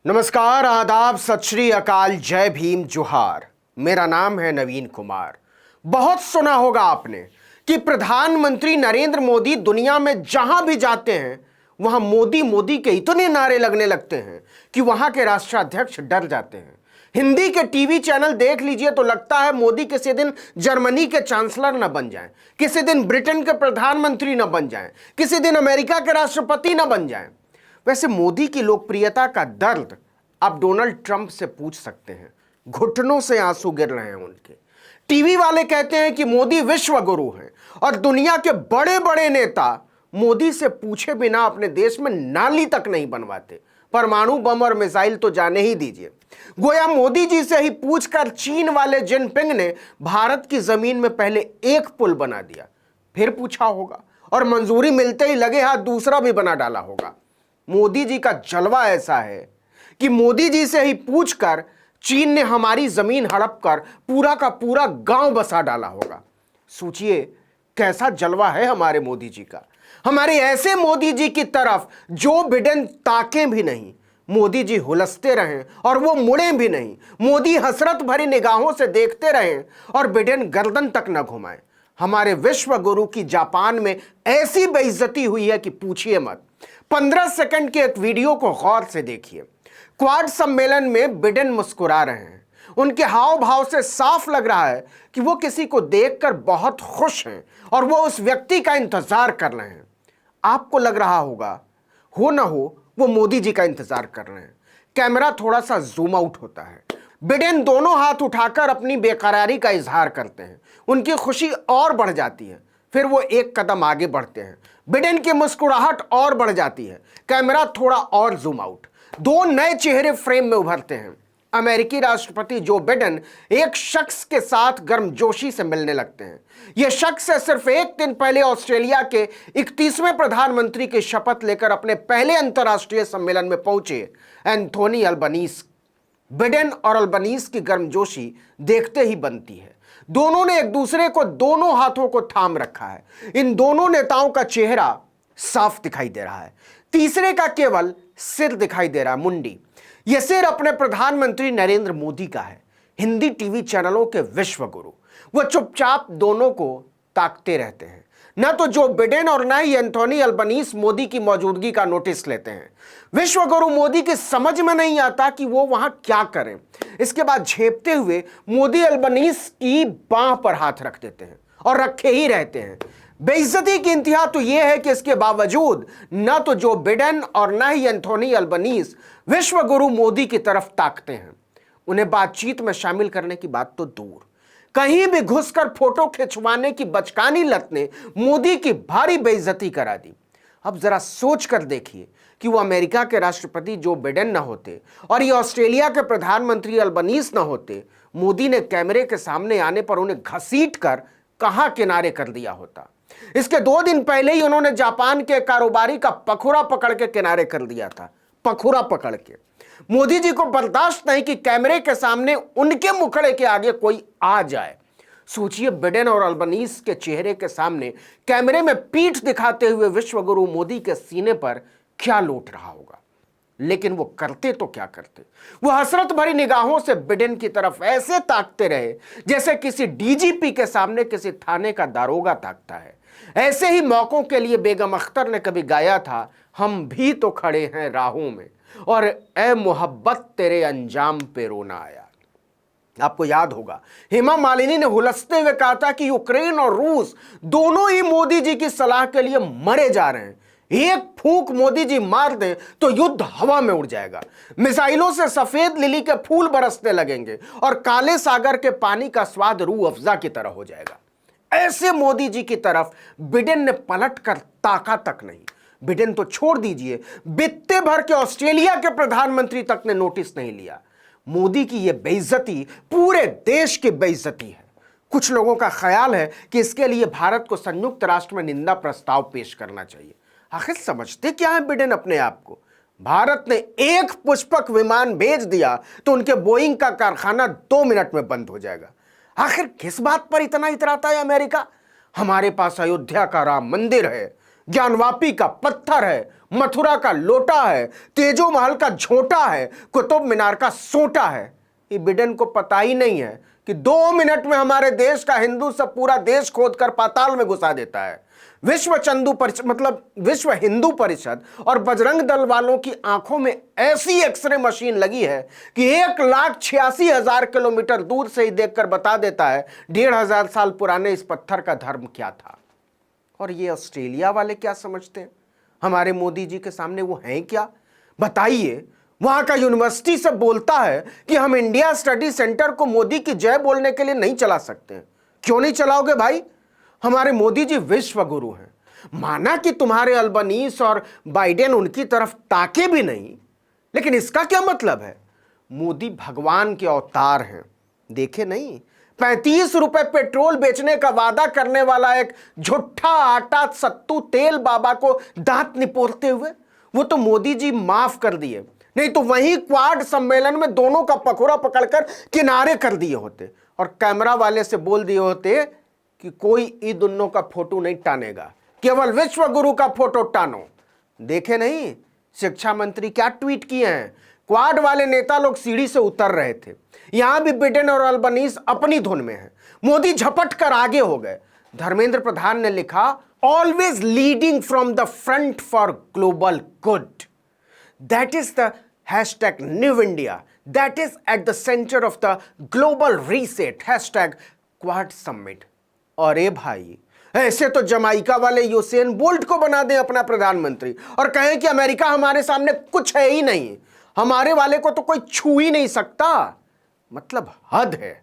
नमस्कार, आदाब, सत श्री अकाल, जय भीम, जोहार। मेरा नाम है नवीन कुमार। बहुत सुना होगा आपने कि प्रधानमंत्री नरेंद्र मोदी दुनिया में जहां भी जाते हैं वहां मोदी मोदी के इतने नारे लगने लगते हैं कि वहां के राष्ट्राध्यक्ष डर जाते हैं। हिंदी के टीवी चैनल देख लीजिए तो लगता है मोदी किसी दिन जर्मनी के चांसलर न बन जाएं, किसी दिन ब्रिटेन के प्रधानमंत्री न बन जाएं, किसी दिन अमेरिका के राष्ट्रपति न बन जाएं। वैसे मोदी की लोकप्रियता का दर्द आप डोनाल्ड ट्रंप से पूछ सकते हैं। घुटनों से आंसू गिर रहे हैं उनके। टीवी वाले कहते हैं कि मोदी विश्व गुरु हैं और दुनिया के बड़े बड़े नेता मोदी से पूछे बिना अपने देश में नाली तक नहीं बनवाते। परमाणु बम और मिसाइल तो जाने ही दीजिए। गोया मोदी जी से ही पूछकर चीन वाले जिनपिंग ने भारत की जमीन में पहले एक पुल बना दिया, फिर पूछा होगा और मंजूरी मिलते ही लगे हाथ दूसरा भी बना डाला होगा। मोदी जी का जलवा ऐसा है कि मोदी जी से ही पूछकर चीन ने हमारी जमीन हड़प कर पूरा का पूरा गांव बसा डाला होगा। सोचिए कैसा जलवा है हमारे मोदी जी का। हमारे ऐसे मोदी जी की तरफ जो बिडेन ताके भी नहीं, मोदी जी हुलसते रहें और वो मुड़े भी नहीं, मोदी हसरत भरी निगाहों से देखते रहें और बिडेन गर्दन तक न घुमाएं। हमारे विश्व गुरु की जापान में ऐसी बेइज्जती हुई है कि पूछिए मत। 15 सेकंड के एक वीडियो को गौर से देखिए। क्वाड सम्मेलन में बिडेन मुस्कुरा रहे हैं। उनके हाव भाव से साफ लग रहा है कि वो किसी को देखकर बहुत खुश हैं और वो उस व्यक्ति का इंतजार कर रहे हैं। आपको लग रहा होगा, हो ना हो, वो मोदी जी का इंतजार कर रहे हैं। कैमरा थोड़ा सा जूम आउट होता है। बिडेन दोनों हाथ उठाकर अपनी बेकरारी का इजहार करते हैं। उनकी खुशी और बढ़ जाती है। फिर वो एक कदम आगे बढ़ते हैं। बिडेन की मुस्कुराहट और बढ़ जाती है। कैमरा थोड़ा और जूम आउट। दो नए चेहरे फ्रेम में उभरते हैं। अमेरिकी राष्ट्रपति जो बिडेन एक शख्स के साथ गर्मजोशी से मिलने लगते हैं। यह शख्स है सिर्फ एक दिन पहले ऑस्ट्रेलिया के 31वें प्रधानमंत्री की शपथ लेकर अपने पहले अंतर्राष्ट्रीय सम्मेलन में पहुंचे एंथोनी अल्बनीज। बिडेन और अल्बनीज की गर्मजोशी देखते ही बनती है। दोनों ने एक दूसरे को दोनों हाथों को थाम रखा है। इन दोनों नेताओं का चेहरा साफ दिखाई दे रहा है। तीसरे का केवल सिर दिखाई दे रहा है, मुंडी। यह सिर अपने प्रधानमंत्री नरेंद्र मोदी का है, हिंदी टीवी चैनलों के विश्व गुरु। वह चुपचाप दोनों को ताकते रहते हैं। न तो जो बिडेन और न ही एंथोनी अल्बनीज मोदी की मौजूदगी का नोटिस लेते हैं। विश्व गुरु मोदी की समझ में नहीं आता कि वो वहां क्या करें। इसके बाद झेपते हुए मोदी अल्बनीज की बांह पर हाथ रख देते हैं और रखे ही रहते हैं। बेइज्जती की इंतहा तो यह है कि इसके बावजूद न तो जो बिडेन और न ही एंथोनी अल्बनीज विश्व गुरु मोदी की तरफ ताकते हैं। उन्हें बातचीत में शामिल करने की बात तो दूर, कहीं भी घुसकर फोटो खिंचवाने की बचकानी लत ने मोदी की भारी बेइज्जती करा दी। अब जरा सोच कर देखिए कि वो अमेरिका के राष्ट्रपति जो बिडेन न होते और ये ऑस्ट्रेलिया के प्रधानमंत्री अल्बनीज न होते, मोदी ने कैमरे के सामने आने पर उन्हें घसीट कर कहां किनारे कर दिया होता। इसके 2 दिन पहले ही उन्होंने जापान के कारोबारी का पखुरा पकड़ के किनारे कर दिया था। पखुरा पकड़ के मोदी जी को बर्दाश्त नहीं कि कैमरे के सामने उनके मुखड़े के आगे कोई आ जाए। सोचिए बिडेन और अल्बनीज के चेहरे के सामने कैमरे में पीठ दिखाते हुए विश्व गुरु मोदी के सीने पर क्या लौट रहा होगा। लेकिन वो करते तो क्या करते। वो हसरत भरी निगाहों से बिडेन की तरफ ऐसे ताकते रहे जैसे किसी डीजीपी के सामने किसी थाने का दारोगा ताकता है। ऐसे ही मौकों के लिए बेगम अख्तर ने कभी गाया था, हम भी तो खड़े हैं राहों में और ए मोहब्बत तेरे अंजाम पे रोना आया। आपको याद होगा हेमा मालिनी ने हुलसते हुए कहा था कि यूक्रेन और रूस दोनों ही मोदी जी की सलाह के लिए मरे जा रहे हैं। एक फूंक मोदी जी मार दें तो युद्ध हवा में उड़ जाएगा। मिसाइलों से सफेद लिली के फूल बरसने लगेंगे और काले सागर के पानी का स्वाद रूह अफजा की तरह हो जाएगा। ऐसे मोदी जी की तरफ बिडेन ने पलट कर ताका तक नहीं। बिडेन तो छोड़ दीजिए, बित्ते भर के ऑस्ट्रेलिया के प्रधानमंत्री तक ने नोटिस नहीं लिया। मोदी की यह बेइज्जती पूरे देश की बेइज्जती है। कुछ लोगों का ख्याल है कि इसके लिए भारत को संयुक्त राष्ट्र में निंदा प्रस्ताव पेश करना चाहिए। आखिर समझते क्या है बिडेन अपने आप को। भारत ने एक पुष्पक विमान भेज दिया तो उनके बोइंग का कारखाना 2 मिनट में बंद हो जाएगा। आखिर किस बात पर इतना इतराता है अमेरिका। हमारे पास अयोध्या का राम मंदिर है, ज्ञानवापी का पत्थर है, मथुरा का लोटा है, तेजो महल का झोंटा है, कुतुब मीनार का सोटा है। ये बिडेन को पता ही नहीं है कि 2 मिनट में हमारे देश का हिंदू सब पूरा देश खोदकर पाताल में घुसा देता है। विश्व हिंदू परिषद और बजरंग दल वालों की आंखों में ऐसी एक्सरे मशीन लगी है कि 1,86,000 किलोमीटर दूर से ही देखकर बता देता है 1,500 साल पुराने इस पत्थर का धर्म क्या था। और ये ऑस्ट्रेलिया वाले क्या समझते हैं हमारे मोदी जी के सामने, वो हैं क्या? बताइए। वहां का यूनिवर्सिटी से बोलता है कि हम इंडिया स्टडी सेंटर को मोदी की जय बोलने के लिए नहीं चला सकते हैं। क्यों नहीं चलाओगे भाई? हमारे मोदी जी विश्व गुरु हैं। माना कि तुम्हारे अल्बनीस और बाइडेन उनकी तरफ ताके भी नहीं, लेकिन इसका क्या मतलब है? मोदी भगवान के अवतार हैं, देखे नहीं? 35 रुपए पेट्रोल बेचने का वादा करने वाला एक झूठा आटा सत्तू तेल बाबा को दांत निपोरते हुए वो तो मोदी जी माफ कर दिए, नहीं तो वहीं क्वाड सम्मेलन में दोनों का पकोड़ा पकड़कर किनारे कर दिए होते और कैमरा वाले से बोल दिए होते कि कोई इन दोनों का फोटो नहीं टानेगा, केवल विश्व गुरु का फोटो टानो। देखे नहीं शिक्षा मंत्री क्या ट्वीट किए हैं? क्वाड वाले नेता लोग सीढ़ी से उतर रहे थे, यहां भी बिडेन और अल्बनीस अपनी धुन में है। मोदी झपट कर आगे हो गए। धर्मेंद्र प्रधान ने लिखा, always leading from the front for global good, that is the hashtag New India, that is at the center of the global reset, hashtag Quad Summit। अरे भाई, ऐसे तो जमाइका वाले यूसेन बोल्ट को बना दें अपना प्रधानमंत्री और कहें कि अमेरिका हमारे सामने कुछ है ही नहीं, हमारे वाले को तो कोई छू ही नहीं सकता। मतलब हद है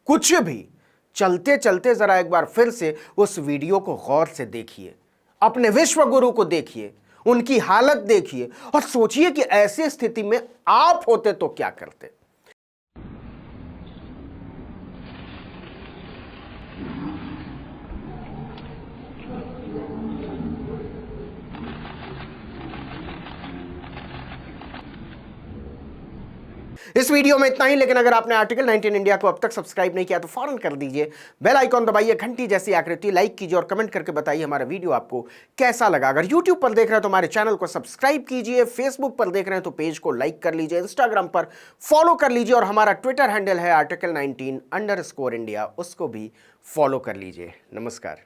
कुछ भी। चलते चलते जरा एक बार फिर से उस वीडियो को गौर से देखिए, अपने विश्व गुरु को देखिए, उनकी हालत देखिए और सोचिए कि ऐसी स्थिति में आप होते तो क्या करते। इस वीडियो में इतना ही, लेकिन अगर आपने आर्टिकल 19 इंडिया को अब तक सब्सक्राइब नहीं किया तो फौरन कर दीजिए, बेल आइकॉन दबाइए, घंटी जैसी आकृति, लाइक कीजिए और कमेंट करके बताइए हमारा वीडियो आपको कैसा लगा। अगर यूट्यूब पर देख रहे हैं तो हमारे चैनल को सब्सक्राइब कीजिए, फेसबुक पर देख रहे हैं तो पेज को लाइक कर लीजिए, इंस्टाग्राम पर फॉलो कर लीजिए और हमारा ट्विटर हैंडल है article19_India, उसको भी फॉलो कर लीजिए। नमस्कार।